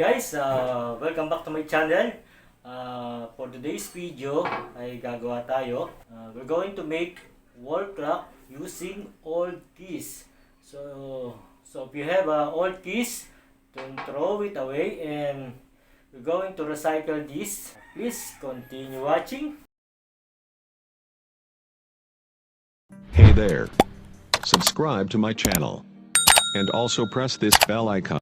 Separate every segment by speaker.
Speaker 1: guys, welcome back to my channel. For today's video ay gagawa tayo. We're going to make wall clock using old keys. So if you have old keys, don't throw it away, and we're going to recycle this. Please continue watching.
Speaker 2: Hey there. Subscribe to my channel. And also press this bell icon.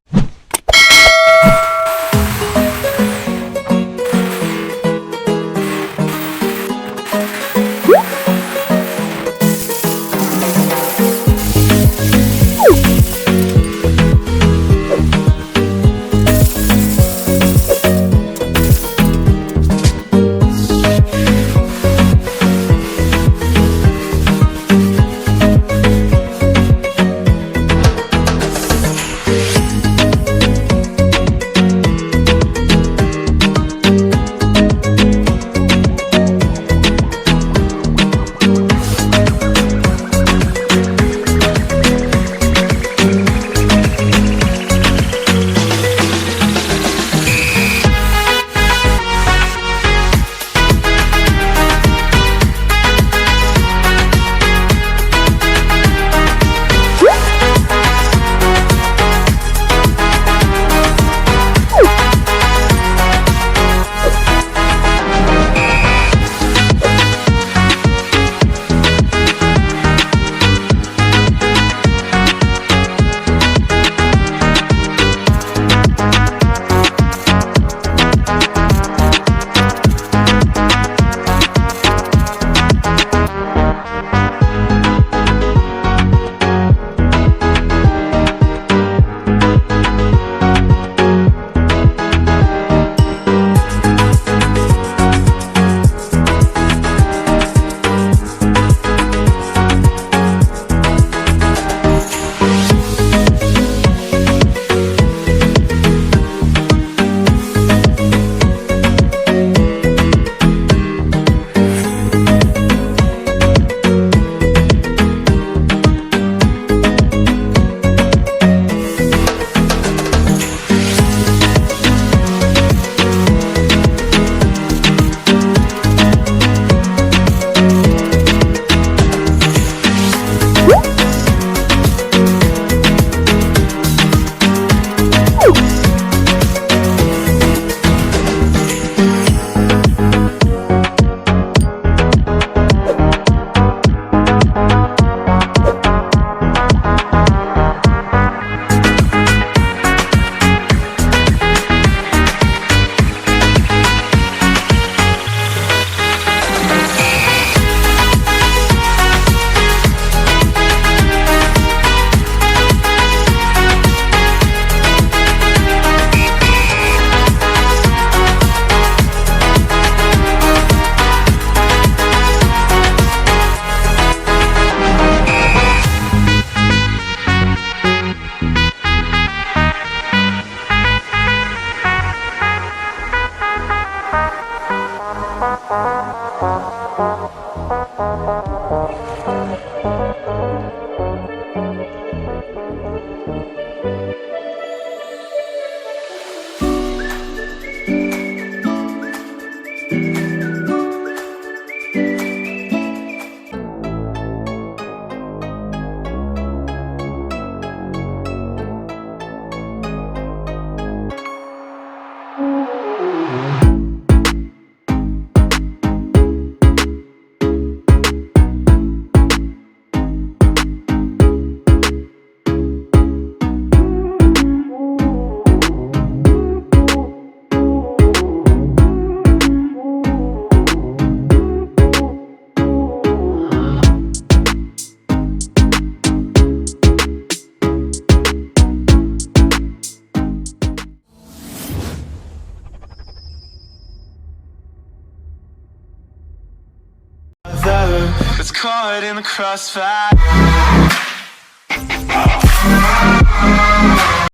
Speaker 3: It's caught in the crossfire.